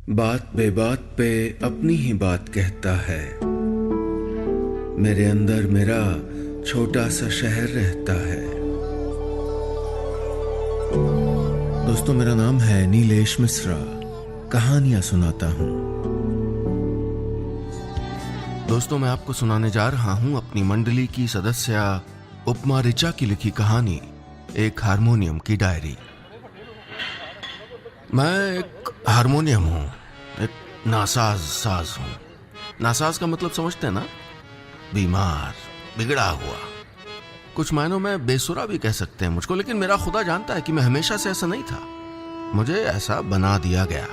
बात बेबात पे अपनी ही बात कहता है। मेरे अंदर मेरा छोटा सा शहर रहता है। दोस्तों, मेरा नाम है नीलेश मिश्रा। कहानियां सुनाता हूं। दोस्तों, मैं आपको सुनाने जा रहा हूं अपनी मंडली की सदस्य उपमा ऋचा की लिखी कहानी, एक हारमोनियम की डायरी। मैं एक हारमोनियम हूँ, एक नासाज साज हूँ। नासाज का मतलब समझते हैं ना? बीमार, बिगड़ा हुआ। कुछ मायनों में बेसुरा भी कह सकते हैं मुझको, लेकिन मेरा खुदा जानता है कि मैं हमेशा से ऐसा नहीं था। मुझे ऐसा बना दिया गया।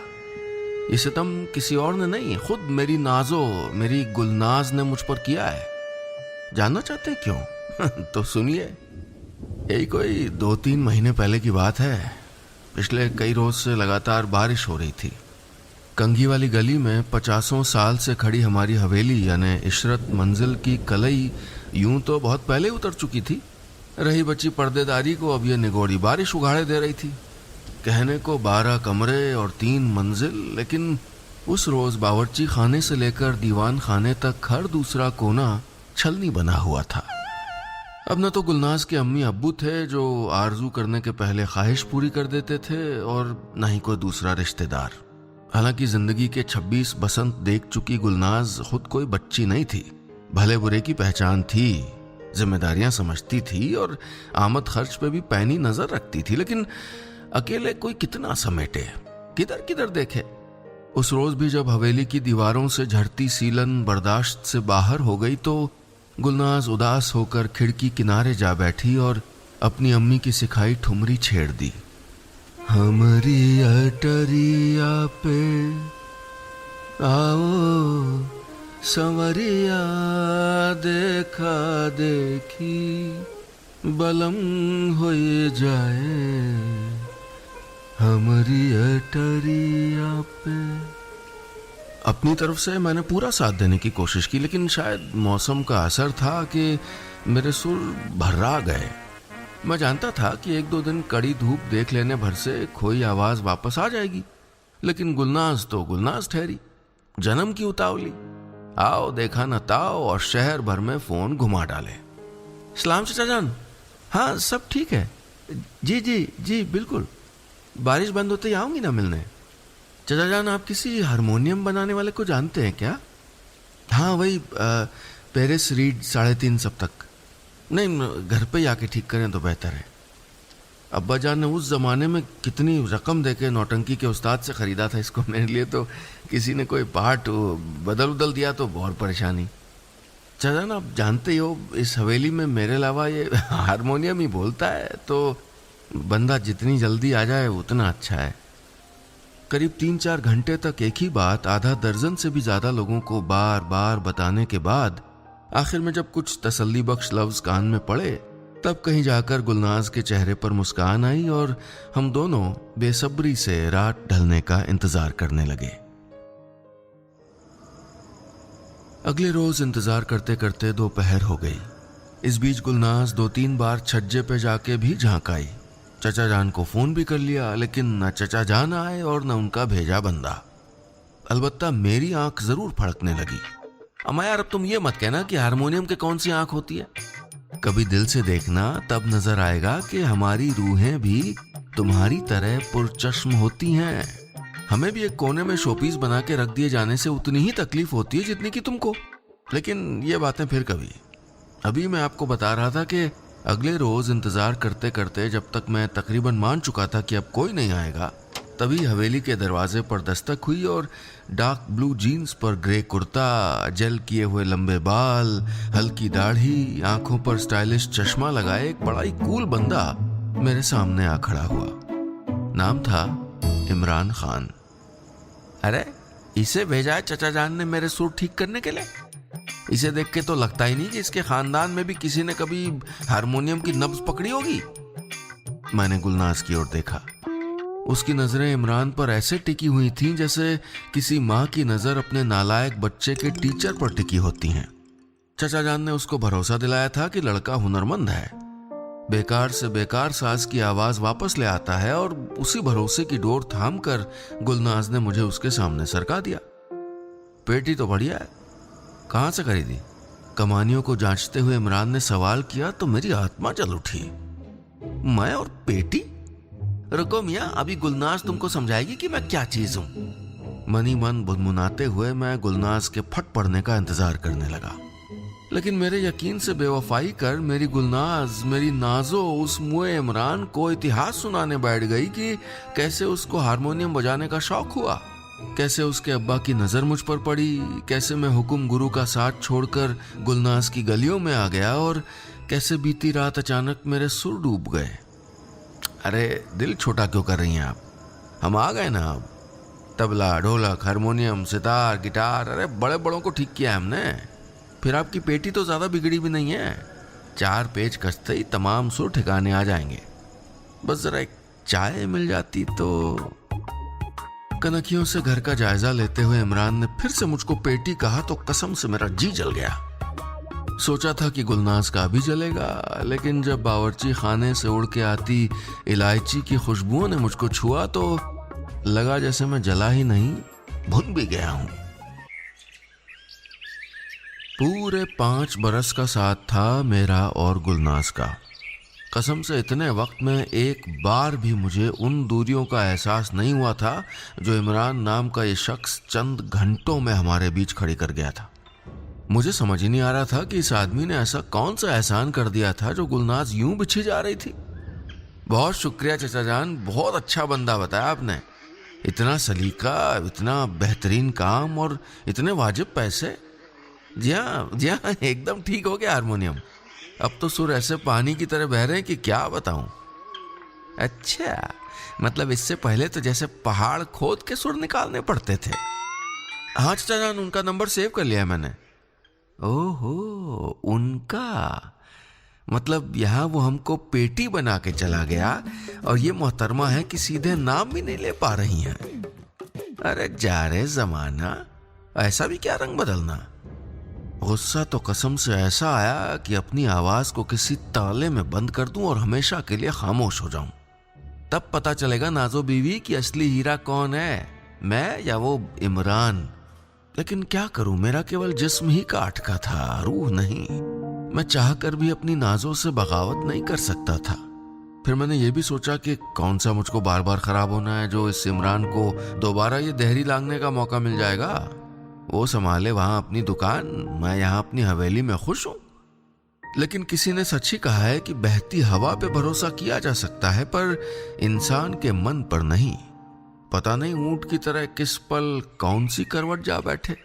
ये सितम किसी और ने नहीं, खुद मेरी नाजो, मेरी गुलनाज ने मुझ पर किया है। जानना चाहते हैं क्यों? तो सुनिए। यही कोई 2-3 महीने पहले की बात है। पिछले कई रोज से लगातार बारिश हो रही थी। कंघी वाली गली में 50 साल से खड़ी हमारी हवेली यानी इशरत मंजिल की कलई यूं तो बहुत पहले उतर चुकी थी। रही बची पर्देदारी को अब यह निगोड़ी बारिश उगाड़े दे रही थी। कहने को 12 कमरे और 3 मंजिल, लेकिन उस रोज बावर्ची खाने से लेकर दीवान खाने तक हर दूसरा कोना छलनी बना हुआ था। अब न तो गुलनाज के अम्मी अब्बू थे जो आरजू करने के पहले ख्वाहिश पूरी कर देते थे, और न ही कोई दूसरा रिश्तेदार। हालांकि जिंदगी के 26 बसंत देख चुकी गुलनाज खुद कोई बच्ची नहीं थी। भले बुरे की पहचान थी, जिम्मेदारियां समझती थी और आमद खर्च पे भी पैनी नजर रखती थी, लेकिन अकेले कोई कितना समेटे, किधर किधर देखे। उस रोज भी जब हवेली की दीवारों से झड़ती सीलन बर्दाश्त से बाहर हो गई तो गुलनाज उदास होकर खिड़की किनारे जा बैठी और अपनी अम्मी की सिखाई ठुमरी छेड़ दी। हमारी अटरिया पे आओ संवरिया, देखा देखी बलम हो जाए, हमारी अटरिया पे। अपनी तरफ से मैंने पूरा साथ देने की कोशिश की, लेकिन शायद मौसम का असर था कि मेरे सुर भर्रा गए। मैं जानता था कि 1-2 दिन कड़ी धूप देख लेने भर से खोई आवाज वापस आ जाएगी, लेकिन गुलनाज तो गुलनाज ठहरी, जन्म की उतावली। आओ देखा न ताओ और शहर भर में फोन घुमा डाले। सलाम चाचा जान। हाँ, सब ठीक है। जी जी जी बिल्कुल, बारिश बंद होते ही आऊंगी ना मिलने। चाचा जान, आप किसी हारमोनियम बनाने वाले को जानते हैं क्या? हाँ, वही पेरिस रीड 3.5 सप्तक। नहीं, घर पे ही आके ठीक करें तो बेहतर है। अब्बा जान ने उस जमाने में कितनी रकम देके नौटंकी के उस्ताद से खरीदा था इसको मेरे लिए, तो किसी ने कोई पार्ट बदल उदल दिया तो बहुत परेशानी। चाचा जान, आप जानते ही हो इस हवेली में मेरे अलावा ये हारमोनियम ही बोलता है, तो बंदा जितनी जल्दी आ जाए उतना अच्छा है। करीब 3-4 घंटे तक एक ही बात आधा दर्जन से भी ज्यादा लोगों को बार बार बताने के बाद आखिर में जब कुछ तसल्ली बख्श लफ्ज कान में पड़े, तब कहीं जाकर गुलनाज के चेहरे पर मुस्कान आई और हम दोनों बेसब्री से रात ढलने का इंतजार करने लगे। अगले रोज इंतजार करते करते दोपहर हो गई। इस बीच गुलनाज 2-3 बार छज्जे पे जाके भी झांक आई। चचा जान को फोन भी कर लिया, लेकिन न चचा जान आए और न उनका भेजा बंदा। अलबत्ता मेरी आंख जरूर फड़कने लगी। अम्मा यार, अब तुम ये मत कहना कि हारमोनियम के कौन सी आंख होती है। कभी दिल से देखना, तब नजर आएगा कि हमारी रूहें भी तुम्हारी तरह पुरचश्म होती हैं। हमें भी एक कोने में शोपीस बना के रख दिए जाने से उतनी ही तकलीफ होती है जितनी कि तुमको। लेकिन ये बातें फिर कभी। अभी मैं आपको बता रहा था कि अगले रोज इंतजार करते करते जब तक मैं तकरीबन मान चुका था कि अब कोई नहीं आएगा, तभी हवेली के दरवाजे पर दस्तक हुई और डार्क ब्लू जीन्स पर ग्रे कुर्ता, जेल किए हुए लंबे बाल, हल्की दाढ़ी, आंखों पर स्टाइलिश चश्मा लगाए एक बड़ा ही कूल बंदा मेरे सामने आ खड़ा हुआ। नाम था इमरान खान। अरे, इसे भेजा है चचा जान ने मेरे सुर ठीक करने के लिए? इसे देख के तो लगता ही नहीं कि इसके खानदान में भी किसी ने कभी हारमोनियम की नब्ज पकड़ी होगी। मैंने गुलनाज की ओर देखा। उसकी नजरें इमरान पर ऐसे टिकी हुई थीं जैसे किसी माँ की नजर अपने नालायक बच्चे के टीचर पर टिकी होती हैं। चचा जान ने उसको भरोसा दिलाया था कि लड़का हुनरमंद है। बेकार से बेकार साज की आवाज वापस ले आता है और उसी भरोसे की डोर थामकर गुलनाज ने मुझे उसके सामने सरका दिया। पेटी तो बढ़िया है, कहां से खरीदी? कमानियों को जांचते हुए इमरान ने सवाल किया तो मेरी आत्मा जल उठी। मैं और पेटी? रुको मियां, अभी गुलनाज तुमको समझाएगी कि मैं क्या चीज हूं। मनी मन बुनमुनाते हुए मैं गुलनाज के फट पड़ने का इंतजार करने लगा, लेकिन मेरे यकीन से बेवफाई कर मेरी गुलनाज, मेरी नाजो उस मुए इमरान को इतिहास सुनाने बैठ गई कि कैसे उसको हारमोनियम बजाने का शौक हुआ, कैसे उसके अब्बा की नजर मुझ पर पड़ी, कैसे मैं हुकुम गुरु का साथ छोड़कर गुलनाज की गलियों में आ गया और कैसे बीती रात अचानक मेरे सुर डूब गए। अरे दिल छोटा क्यों कर रही हैं आप? हम आ गए ना अब। तबला, ढोलक, हारमोनियम, सितार, गिटार, अरे बड़े बड़ों को ठीक किया हमने। फिर आपकी पेटी तो ज्यादा बिगड़ी भी नहीं है, 4 पेच कसते ही तमाम सुर ठिकाने आ जाएंगे। बस जरा एक चाय मिल जाती तो। कनखियों से घर का जायजा लेते हुए इमरान ने फिर से मुझको पेटी कहा तो कसम से मेरा जी जल गया। सोचा था कि गुलनाज का भी जलेगा, लेकिन जब बावर्ची खाने से उड़ के आती इलायची की खुशबुओं ने मुझको छुआ तो लगा जैसे मैं जला ही नहीं, भुन भी गया हूं। पूरे 5 बरस का साथ था मेरा और गुलनाज का। कसम से इतने वक्त में एक बार भी मुझे उन दूरियों का एहसास नहीं हुआ था जो इमरान नाम का ये शख्स चंद घंटों में हमारे बीच खड़ी कर गया था। मुझे समझ ही नहीं आ रहा था कि इस आदमी ने ऐसा कौन सा एहसान कर दिया था जो गुलनाज यूं बिछी जा रही थी। बहुत शुक्रिया चचा जान, बहुत अच्छा बंदा बताया आपने। इतना सलीका, इतना बेहतरीन काम और इतने वाजिब पैसे। जी हाँ, एकदम ठीक हो गया हारमोनियम। अब तो सुर ऐसे पानी की तरह बह रहे हैं कि क्या बताऊं। अच्छा, मतलब इससे पहले तो जैसे पहाड़ खोद के सुर निकालने पड़ते थे। हाँ चचा जान, उनका नंबर सेव कर लिया मैंने। ओहो, उनका मतलब यहाँ वो हमको पेटी बना के चला गया और ये मोहतरमा है कि सीधे नाम भी नहीं ले पा रही हैं। अरे जा रे जमाना, ऐसा भी क्या रंग बदलना। गुस्सा तो कसम से ऐसा आया कि अपनी आवाज को किसी ताले में बंद कर दूं और हमेशा के लिए खामोश हो जाऊं। तब पता चलेगा नाजो बीवी कि असली हीरा कौन है, मैं या वो इमरान। लेकिन क्या करूं, मेरा केवल जिस्म ही काट का था, रूह नहीं। मैं चाह कर भी अपनी नाजों से बगावत नहीं कर सकता था। फिर मैंने ये भी सोचा कि कौन सा मुझको बार बार खराब होना है जो इस इमरान को दोबारा ये देहरी लांघने का मौका मिल जाएगा। वो संभाले वहां अपनी दुकान, मैं यहाँ अपनी हवेली में खुश हूं। लेकिन किसी ने सच ही कहा है कि बहती हवा पे भरोसा किया जा सकता है पर इंसान के मन पर नहीं। पता नहीं ऊंट की तरह किस पल कौन सी करवट जा बैठे।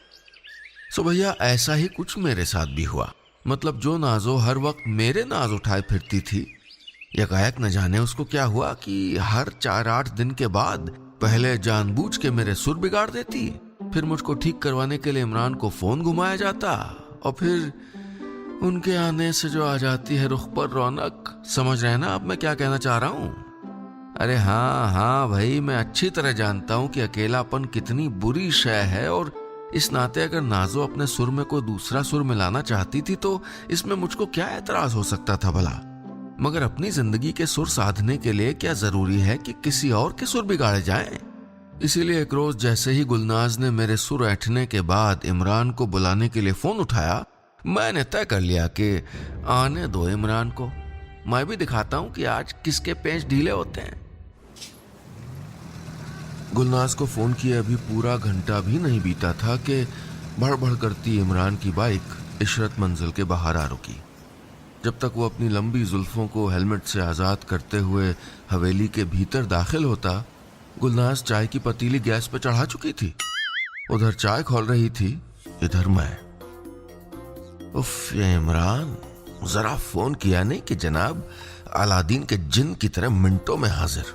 सो भैया ऐसा ही कुछ मेरे साथ भी हुआ। मतलब जो नाजो हर वक्त मेरे नाज उठाए फिरती थी, यकायक न जाने उसको क्या हुआ कि हर 4-8 दिन के बाद पहले जानबूझ के मेरे सुर बिगाड़ देती, फिर मुझको ठीक करवाने के लिए इमरान को फोन घुमाया जाता और फिर उनके आने से जो आ जाती है रुख पर रौनक। समझ रहे हैं ना अब मैं क्या कहना चाह रहा हूं? अरे हाँ भाई, मैं अच्छी तरह जानता हूं कि अकेलापन कितनी बुरी शय है और इस नाते अगर नाजो अपने सुर में कोई दूसरा सुर मिलाना चाहती थी तो इसमें मुझको क्या एतराज हो सकता था भला। मगर अपनी जिंदगी के सुर साधने के लिए क्या जरूरी है कि किसी और के सुर बिगाड़े जाएं? इसीलिए एक रोज जैसे ही गुलनाज ने मेरे सुर ऐंठने के बाद इमरान को बुलाने के लिए फोन उठाया, मैंने तय कर लिया कि आने दो इमरान को, मैं भी दिखाता हूं कि आज किसके पेंच ढीले होते हैं। गुलनाज को फोन किए अभी पूरा घंटा भी नहीं बीता था कि भड़बड़ करती इमरान की बाइक इशरत मंजिल के बाहर आ रुकी। जब तक वो अपनी लंबी जुल्फों को हेलमेट से आजाद करते हुए हवेली के भीतर दाखिल होता, गुलनाज चाय की पतीली गैस पर चढ़ा चुकी थी। उधर चाय खोल रही थी, इधर मैं। उफ, ये इमरान जरा फोन किया नहीं कि जनाब अलादीन के जिन की तरह मिनटों में हाजिर।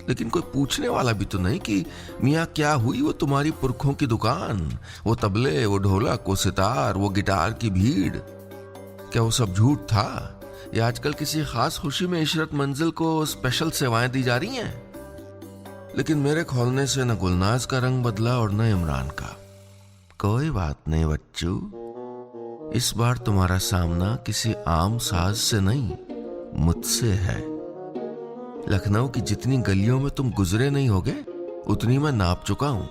लेकिन कोई पूछने वाला भी तो नहीं कि मियाँ क्या हुई वो तुम्हारी पुरखों की दुकान, वो तबले, वो ढोलक, वो सितार, वो गिटार की भीड़, क्या वो सब झूठ था या आजकल किसी खास खुशी में इशरत मंजिल को स्पेशल सेवाएं दी जा रही हैं? लेकिन मेरे खोलने से न गुलनाज का रंग बदला और न इमरान का। कोई बात नहीं बच्चू, इस बार तुम्हारा सामना किसी आम साज से नहीं मुझसे है। लखनऊ की जितनी गलियों में तुम गुजरे नहीं होगे उतनी मैं नाप चुका हूं।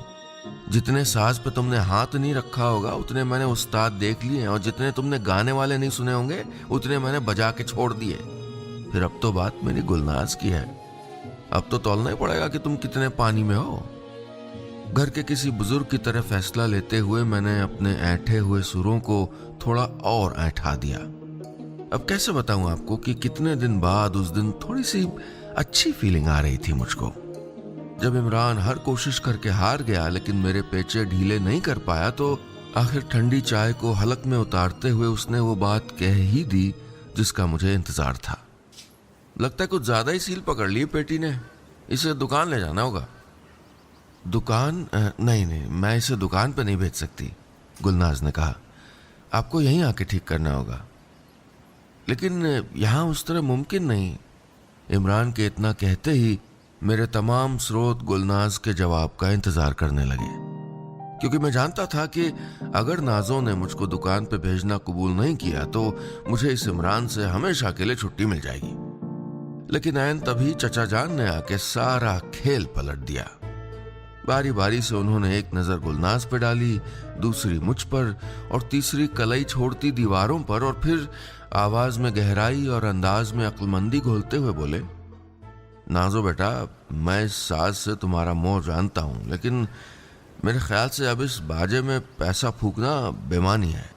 जितने साज पे तुमने हाथ नहीं रखा होगा उतने मैंने उस्ताद देख लिए, और जितने तुमने गाने वाले नहीं सुने होंगे उतने मैंने बजा के छोड़ दिए। फिर अब तो बात मेरी गुलनाज की है। अब तो तौलना ही पड़ेगा कि तुम कितने पानी में हो। घर के किसी बुजुर्ग की तरह फैसला लेते हुए मैंने अपने ऐंठे हुए सुरों को थोड़ा और ऐंठा दिया। अब कैसे बताऊं आपको कि कितने दिन बाद उस दिन थोड़ी सी अच्छी फीलिंग आ रही थी मुझको। जब इमरान हर कोशिश करके हार गया लेकिन मेरे पेचे ढीले नहीं कर पाया, तो आखिर ठंडी चाय को हलक में उतारते हुए उसने वो बात कह ही दी जिसका मुझे इंतजार था। लगता है कुछ ज्यादा ही सील पकड़ ली पेटी ने, इसे दुकान ले जाना होगा। दुकान? नहीं, मैं इसे दुकान पे नहीं भेज सकती, गुलनाज ने कहा। आपको यहीं आके ठीक करना होगा। लेकिन यहाँ उस तरह मुमकिन नहीं। इमरान के इतना कहते ही मेरे तमाम स्रोत गुलनाज के जवाब का इंतजार करने लगे, क्योंकि मैं जानता था कि अगर नाजों ने मुझको दुकान पे भेजना कबूल नहीं किया तो मुझे इस इमरान से हमेशा के लिए छुट्टी मिल जाएगी। लेकिन ऐन तभी चचा जान ने आके सारा खेल पलट दिया। बारी बारी से उन्होंने एक नजर गुलनाज पे डाली, दूसरी मुझ पर और तीसरी कलई छोड़ती दीवारों पर, और फिर आवाज में गहराई और अंदाज में अक्लमंदी घोलते हुए बोले, नाजो बेटा, मैं इस साज से तुम्हारा मोह जानता हूं, लेकिन मेरे ख्याल से अब इस बाजे में पैसा फूकना बेमानी है।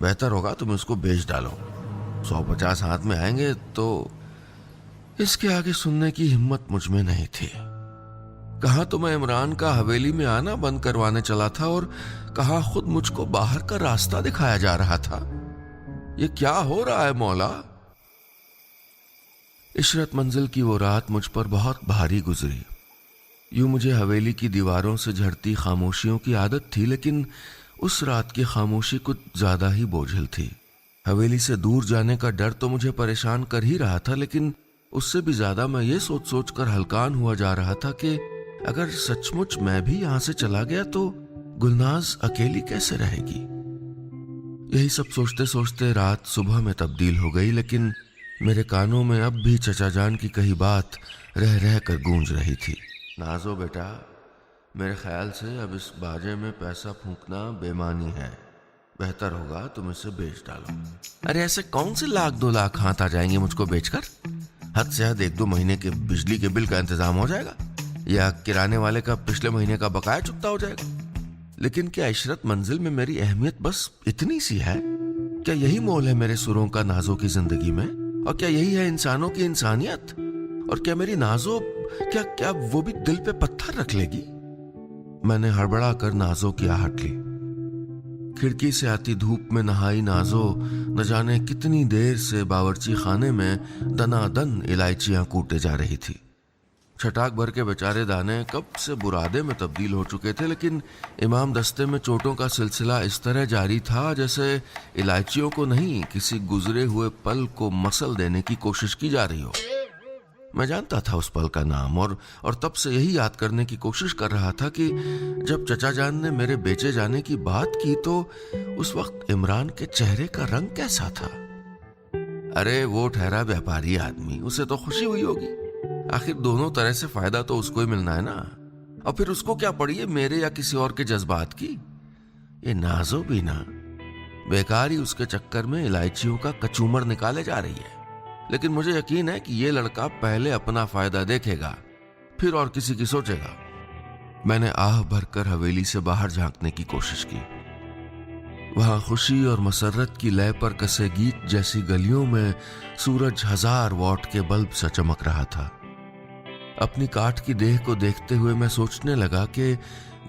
बेहतर होगा तुम इसको बेच डालो। 150 हाथ में आएंगे। तो इसके आगे सुनने की हिम्मत मुझ में नहीं थी। कहा तो मैं इमरान का हवेली में आना बंद करवाने चला था, और कहा खुद मुझको बाहर का रास्ता दिखाया जा रहा था। ये क्या हो रहा है मौला? इशरत मंजिल की वो रात मुझ पर बहुत भारी गुजरी। यूं मुझे हवेली की दीवारों से झड़ती खामोशियों की आदत थी, लेकिन उस रात की खामोशी कुछ ज्यादा ही बोझिल थी। हवेली से दूर जाने का डर तो मुझे परेशान कर ही रहा था, लेकिन उससे भी ज्यादा मैं ये सोच सोच कर हलकान हुआ जा रहा था कि अगर सचमुच मैं भी यहां से चला गया तो गुलनाज अकेली कैसे रहेगी। यही सब सोचते सोचते रात सुबह में तब्दील हो गई, लेकिन मेरे कानों में अब भी चचा जान की कही बात रह रह कर गूंज रही थी। नाजो बेटा, मेरे ख्याल से अब इस बाजे में पैसा फूंकना बेमानी है। बेहतर होगा तुम इसे बेच डालो। अरे ऐसे कौन से 1-2 लाख हाथ आ जाएंगे मुझको बेचकर? हद से हद 1-2 महीने के बिजली के बिल का इंतजाम हो जाएगा, या किराने वाले का पिछले महीने का बकाया चुकता हो जाएगा। लेकिन क्या इशरत मंजिल में मेरी अहमियत बस इतनी सी है? क्या यही मोल है मेरे सुरों का नाजों की जिंदगी में? और क्या यही है इंसानों की इंसानियत? और क्या मेरी नाजो क्या वो भी दिल पे पत्थर रख लेगी? मैंने हड़बड़ा कर नाजो की आहट ली। खिड़की से आती धूप में नहाई नाजो न जाने कितनी देर से बावर्ची खाने में दनादन इलायचियां कूटे जा रही थी। छटाक भर के बेचारे दाने कब से बुरादे में तब्दील हो चुके थे, लेकिन इमाम दस्ते में चोटों का सिलसिला इस तरह जारी था जैसे इलायचियों को नहीं, किसी गुजरे हुए पल को मसल देने की कोशिश की जा रही हो। मैं जानता था उस पल का नाम, और तब से यही याद करने की कोशिश कर रहा था कि जब चचा जान ने मेरे बेचे जाने की बात की तो उस वक्त इमरान के चेहरे का रंग कैसा था। अरे वो ठहरा व्यापारी आदमी, उसे तो खुशी हुई होगी। आखिर दोनों तरह से फायदा तो उसको ही मिलना है ना। और फिर उसको क्या पड़ी है मेरे या किसी और के जज्बात की? ये नाजो भी ना बेकार ही उसके चक्कर में इलायचियों का कचूमर निकाले जा रही है। लेकिन मुझे यकीन है कि ये लड़का पहले अपना फायदा देखेगा, फिर और किसी की सोचेगा। मैंने आह भरकर हवेली से बाहर झांकने की कोशिश की। वहां खुशी और मसरत की लय पर कसे गीत जैसी गलियों में सूरज 1000 वॉट के बल्ब सा चमक रहा था। अपनी काठ की देह को देखते हुए मैं सोचने लगा कि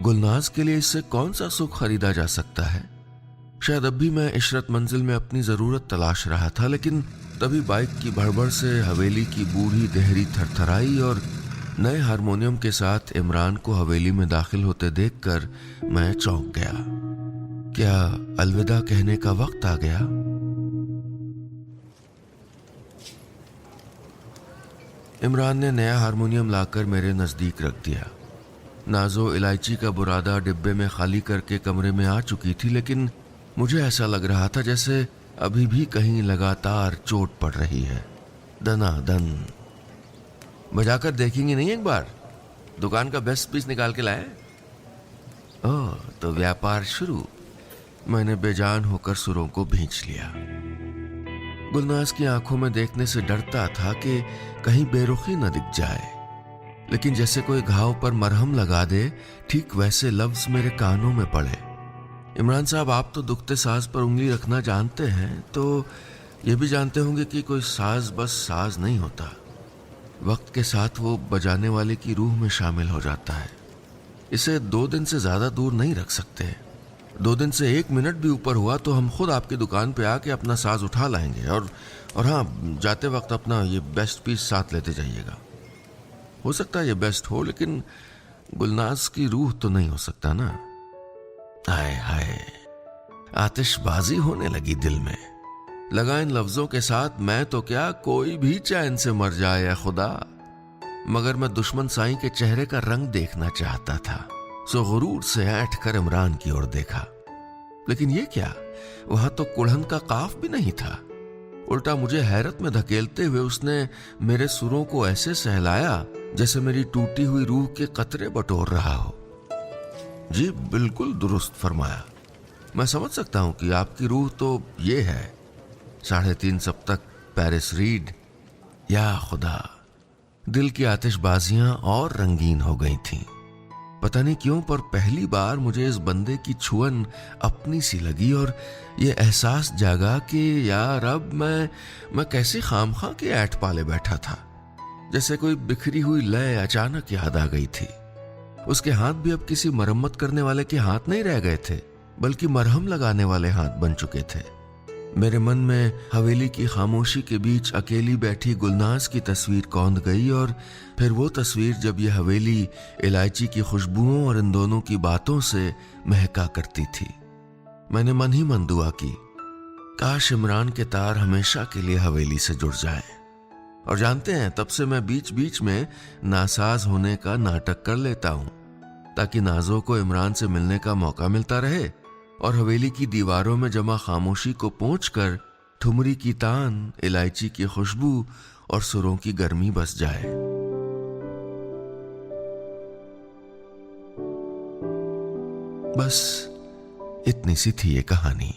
गुलनाज के लिए इससे कौन सा सुख खरीदा जा सकता है। शायद अब भी मैं इशरत मंजिल में अपनी जरूरत तलाश रहा था, लेकिन तभी बाइक की भड़बड़ से हवेली की बूढ़ी देहरी थरथराई और नए हारमोनियम के साथ इमरान को हवेली में दाखिल होते देखकर मैं चौंक गया। क्या अलविदा कहने का वक्त आ गया? इमरान ने नया हारमोनियम लाकर मेरे नजदीक रख दिया। नाजो इलायची का बुरादा डिब्बे में खाली करके कमरे में आ चुकी थी, लेकिन मुझे ऐसा लग रहा था जैसे अभी भी कहीं लगातार चोट पड़ रही है। दनादन। बजाकर देखेंगे नहीं एक बार? दुकान का बेस्ट पीस निकाल के लाए। ओह, तो व्यापार शुरू। मैंने बेजान होकर सुरों को भींच लिया। गुलनाज की आंखों में देखने से डरता था कि कहीं बेरुखी न दिख जाए, लेकिन जैसे कोई घाव पर मरहम लगा दे, ठीक वैसे लफ्ज मेरे कानों में पड़े। इमरान साहब, आप तो दुखते साज पर उंगली रखना जानते हैं, तो ये भी जानते होंगे कि कोई साज बस साज नहीं होता। वक्त के साथ वो बजाने वाले की रूह में शामिल हो जाता है। इसे 2 दिन से ज्यादा दूर नहीं रख सकते। 2 दिन से 1 मिनट भी ऊपर हुआ तो हम खुद आपकी दुकान पे आके अपना साज उठा लाएंगे। और हाँ, जाते वक्त अपना ये बेस्ट पीस साथ लेते जाइएगा। हो सकता है ये बेस्ट हो, लेकिन गुलनाज की रूह तो नहीं हो सकता ना। हाय हाय, आतिशबाजी होने लगी दिल में। लगा इन लफ्जों के साथ मैं तो क्या, कोई भी चैन से मर जाए या खुदा। मगर मैं दुश्मन साईं के चेहरे का रंग देखना चाहता था, सो गुरूर से ऐंठ कर इमरान की ओर देखा। लेकिन ये क्या, वहां तो कुल्हन का काफ भी नहीं था। उल्टा मुझे हैरत में धकेलते हुए उसने मेरे सुरों को ऐसे सहलाया जैसे मेरी टूटी हुई रूह के कतरे बटोर रहा हो। जी बिल्कुल दुरुस्त फरमाया। मैं समझ सकता हूं कि आपकी रूह तो ये है, 3.5 सप्तक पेरिस रीड। या खुदा, दिल की आतिशबाजियां और रंगीन हो गई थीं। पता नहीं क्यों, पर पहली बार मुझे इस बंदे की छुअन अपनी सी लगी और ये एहसास जागा कि यार अब मैं कैसी खामखा के ऐठ पाले बैठा था। जैसे कोई बिखरी हुई लय अचानक याद आ गई थी। उसके हाथ भी अब किसी मरम्मत करने वाले के हाथ नहीं रह गए थे, बल्कि मरहम लगाने वाले हाथ बन चुके थे। मेरे मन में हवेली की खामोशी के बीच अकेली बैठी गुलनाज की तस्वीर कौंध गई, और फिर वो तस्वीर जब ये हवेली इलायची की खुशबुओं और इन दोनों की बातों से महका करती थी। मैंने मन ही मन दुआ की, काश इमरान के तार हमेशा के लिए हवेली से जुड़ जाए। और जानते हैं, तब से मैं बीच बीच में नासाज होने का नाटक कर लेता हूं, ताकि नाजों को इमरान से मिलने का मौका मिलता रहे और हवेली की दीवारों में जमा खामोशी को पोंछकर ठुमरी की तान, इलायची की खुशबू और सुरों की गर्मी बस जाए। बस इतनी सी थी ये कहानी।